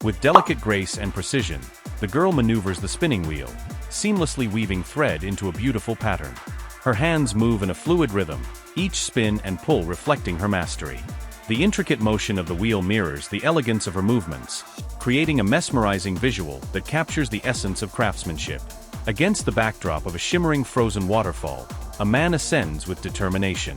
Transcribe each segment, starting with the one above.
With delicate grace and precision, the girl maneuvers the spinning wheel, seamlessly weaving thread into a beautiful pattern. Her hands move in a fluid rhythm, each spin and pull reflecting her mastery. The intricate motion of the wheel mirrors the elegance of her movements, creating a mesmerizing visual that captures the essence of craftsmanship. Against the backdrop of a shimmering frozen waterfall, a man ascends with determination.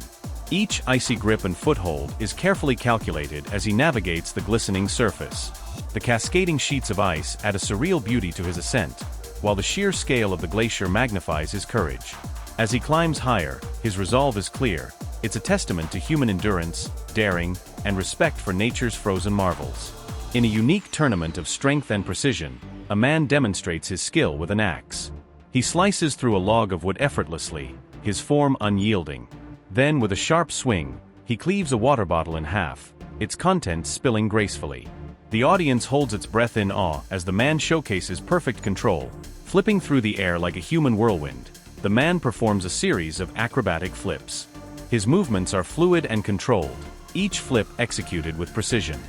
Each icy grip and foothold is carefully calculated as he navigates the glistening surface. The cascading sheets of ice add a surreal beauty to his ascent, while the sheer scale of the glacier magnifies his courage. As he climbs higher, his resolve is clear. It's a testament to human endurance, daring, and respect for nature's frozen marvels. In a unique tournament of strength and precision, a man demonstrates his skill with an axe. He slices through a log of wood effortlessly, his form unyielding. Then, with a sharp swing, he cleaves a water bottle in half, its contents spilling gracefully. The audience holds its breath in awe as the man showcases perfect control. Flipping through the air like a human whirlwind, the man performs a series of acrobatic flips. His movements are fluid and controlled, each flip executed with precision.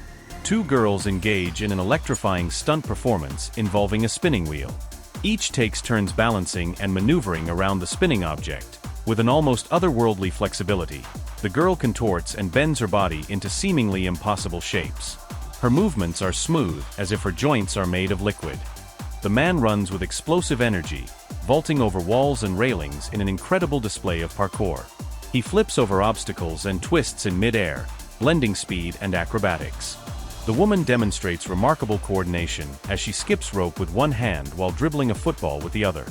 Two girls engage in an electrifying stunt performance involving a spinning wheel. Each takes turns balancing and maneuvering around the spinning object. With an almost otherworldly flexibility, the girl contorts and bends her body into seemingly impossible shapes. Her movements are smooth, as if her joints are made of liquid. The man runs with explosive energy, vaulting over walls and railings in an incredible display of parkour. He flips over obstacles and twists in mid-air, blending speed and acrobatics. The woman demonstrates remarkable coordination as she skips rope with one hand while dribbling a football with the other.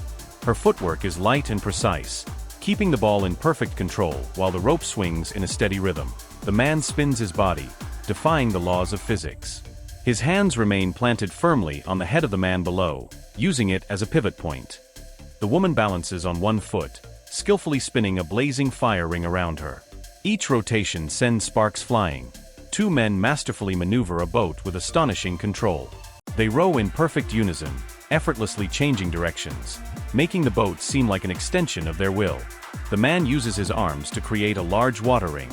Her footwork is light and precise, keeping the ball in perfect control while the rope swings in a steady rhythm. The man spins his body, defying the laws of physics. His hands remain planted firmly on the head of the man below, using it as a pivot point. The woman balances on one foot, skillfully spinning a blazing fire ring around her. Each rotation sends sparks flying. Two men masterfully maneuver a boat with astonishing control. They row in perfect unison, effortlessly changing directions, making the boat seem like an extension of their will. The man uses his arms to create a large water ring.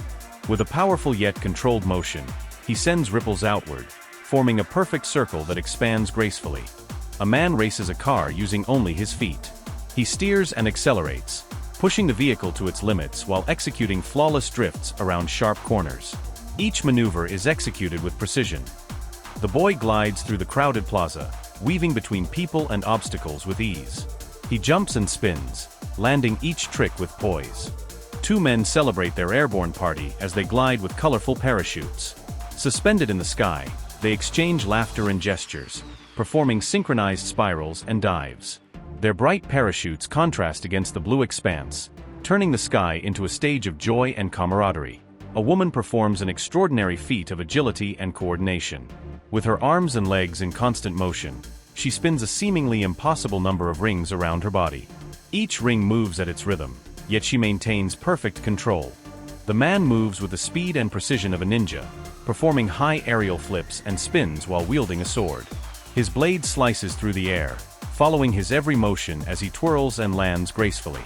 With a powerful yet controlled motion, he sends ripples outward, forming a perfect circle that expands gracefully. A man races a car using only his feet. He steers and accelerates, pushing the vehicle to its limits while executing flawless drifts around sharp corners. Each maneuver is executed with precision. The boy glides through the crowded plaza, weaving between people and obstacles with ease. He jumps and spins, landing each trick with poise. Two men celebrate their airborne party as they glide with colorful parachutes. Suspended in the sky, they exchange laughter and gestures, performing synchronized spirals and dives. Their bright parachutes contrast against the blue expanse, turning the sky into a stage of joy and camaraderie. A woman performs an extraordinary feat of agility and coordination. With her arms and legs in constant motion, she spins a seemingly impossible number of rings around her body. Each ring moves at its rhythm, yet she maintains perfect control. The man moves with the speed and precision of a ninja, performing high aerial flips and spins while wielding a sword. His blade slices through the air, following his every motion as he twirls and lands gracefully.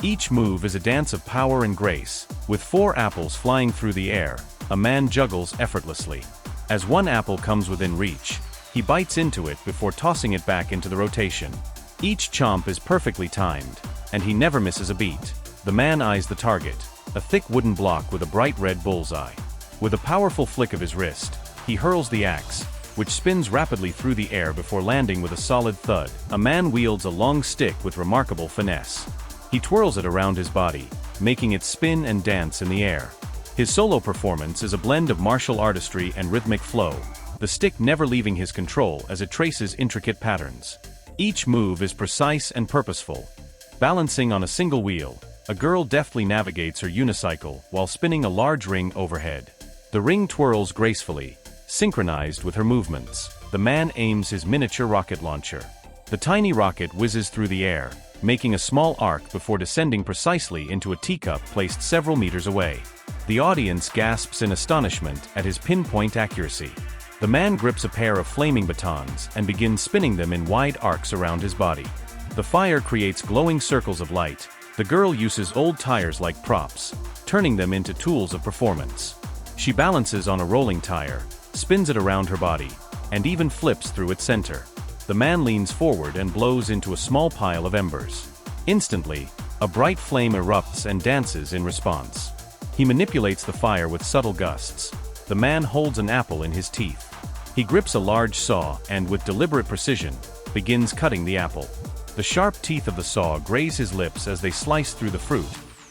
Each move is a dance of power and grace. With 4 apples flying through the air, a man juggles effortlessly. As one apple comes within reach, he bites into it before tossing it back into the rotation. Each chomp is perfectly timed, and he never misses a beat. The man eyes the target, a thick wooden block with a bright red bullseye. With a powerful flick of his wrist, he hurls the axe, which spins rapidly through the air before landing with a solid thud. A man wields a long stick with remarkable finesse. He twirls it around his body, making it spin and dance in the air. His solo performance is a blend of martial artistry and rhythmic flow, the stick never leaving his control as it traces intricate patterns. Each move is precise and purposeful. Balancing on a single wheel, a girl deftly navigates her unicycle while spinning a large ring overhead. The ring twirls gracefully, synchronized with her movements. The man aims his miniature rocket launcher. The tiny rocket whizzes through the air, making a small arc before descending precisely into a teacup placed several meters away. The audience gasps in astonishment at his pinpoint accuracy. The man grips a pair of flaming batons and begins spinning them in wide arcs around his body. The fire creates glowing circles of light. The girl uses old tires like props, turning them into tools of performance. She balances on a rolling tire, spins it around her body, and even flips through its center. The man leans forward and blows into a small pile of embers. Instantly, a bright flame erupts and dances in response. He manipulates the fire with subtle gusts. The man holds an apple in his teeth. He grips a large saw and, with deliberate precision, begins cutting the apple. The sharp teeth of the saw graze his lips as they slice through the fruit,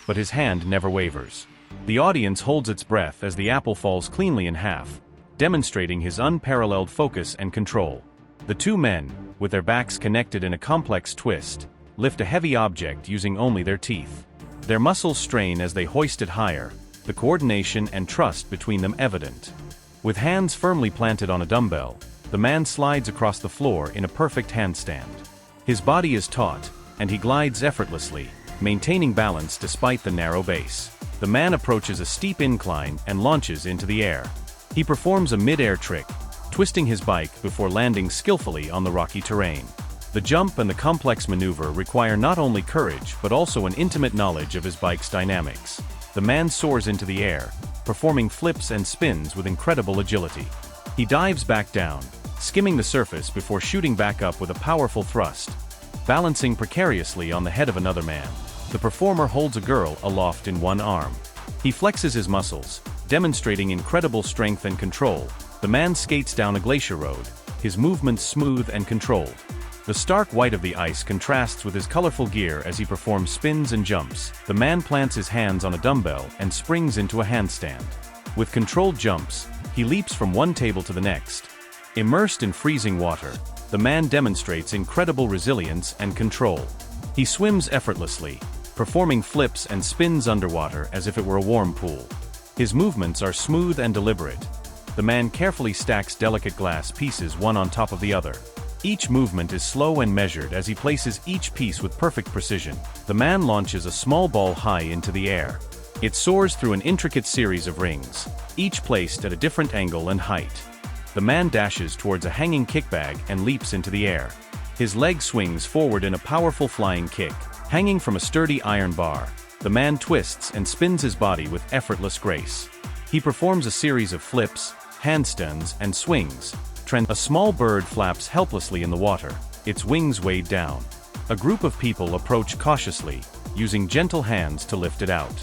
but his hand never wavers. The audience holds its breath as the apple falls cleanly in half, demonstrating his unparalleled focus and control. The two men, with their backs connected in a complex twist, lift a heavy object using only their teeth. Their muscles strain as they hoist it higher, the coordination and trust between them evident. With hands firmly planted on a dumbbell, the man slides across the floor in a perfect handstand. His body is taut, and he glides effortlessly, maintaining balance despite the narrow base. The man approaches a steep incline and launches into the air. He performs a mid-air trick, twisting his bike before landing skillfully on the rocky terrain. The jump and the complex maneuver require not only courage but also an intimate knowledge of his bike's dynamics. The man soars into the air, performing flips and spins with incredible agility. He dives back down, skimming the surface before shooting back up with a powerful thrust. Balancing precariously on the head of another man, the performer holds a girl aloft in one arm. He flexes his muscles, demonstrating incredible strength and control. The man skates down a glacier road, his movements smooth and controlled. The stark white of the ice contrasts with his colorful gear as he performs spins and jumps. The man plants his hands on a dumbbell and springs into a handstand. With controlled jumps, he leaps from one table to the next. Immersed in freezing water, the man demonstrates incredible resilience and control. He swims effortlessly, performing flips and spins underwater as if it were a warm pool. His movements are smooth and deliberate. The man carefully stacks delicate glass pieces one on top of the other. Each movement is slow and measured as he places each piece with perfect precision. The man launches a small ball high into the air. It soars through an intricate series of rings, each placed at a different angle and height. The man dashes towards a hanging kickbag and leaps into the air. His leg swings forward in a powerful flying kick. Hanging from a sturdy iron bar, the man twists and spins his body with effortless grace. He performs a series of flips, handstands, and swings. A small bird flaps helplessly in the water, its wings weighed down. A group of people approach cautiously, using gentle hands to lift it out.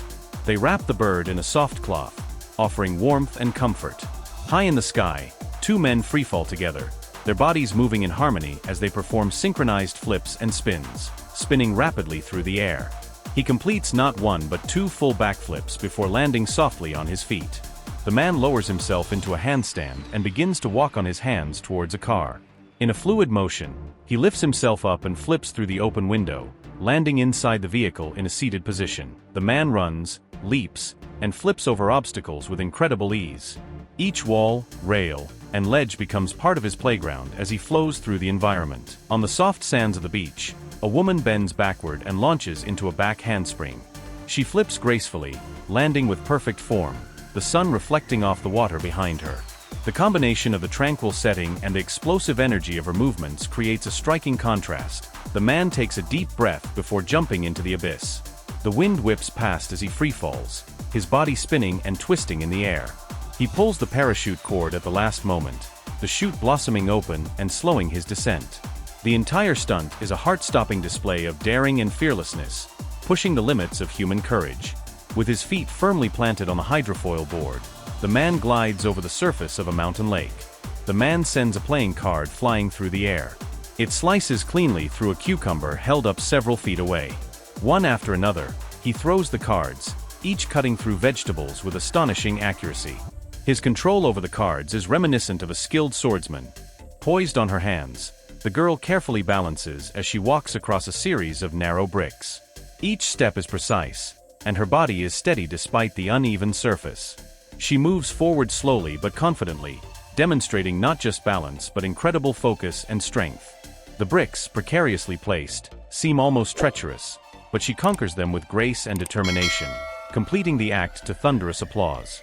They wrap the bird in a soft cloth, offering warmth and comfort. High in the sky, two men freefall together, their bodies moving in harmony as they perform synchronized flips and spins, spinning rapidly through the air. He completes not one but two full backflips before landing softly on his feet. The man lowers himself into a handstand and begins to walk on his hands towards a car. In a fluid motion, he lifts himself up and flips through the open window, landing inside the vehicle in a seated position. The man runs, leaps, and flips over obstacles with incredible ease. Each wall, rail, and ledge becomes part of his playground as he flows through the environment. On the soft sands of the beach, a woman bends backward and launches into a back handspring. She flips gracefully, landing with perfect form, the sun reflecting off the water behind her. The combination of the tranquil setting and the explosive energy of her movements creates a striking contrast. The man takes a deep breath before jumping into the abyss. The wind whips past as he freefalls, his body spinning and twisting in the air. He pulls the parachute cord at the last moment, the chute blossoming open and slowing his descent. The entire stunt is a heart-stopping display of daring and fearlessness, pushing the limits of human courage. With his feet firmly planted on the hydrofoil board, the man glides over the surface of a mountain lake. The man sends a playing card flying through the air. It slices cleanly through a cucumber held up several feet away. One after another, he throws the cards, each cutting through vegetables with astonishing accuracy. His control over the cards is reminiscent of a skilled swordsman. Poised on her hands, the girl carefully balances as she walks across a series of narrow bricks. Each step is precise, and her body is steady despite the uneven surface. She moves forward slowly but confidently, demonstrating not just balance but incredible focus and strength. The bricks, precariously placed, seem almost treacherous, but she conquers them with grace and determination, completing the act to thunderous applause.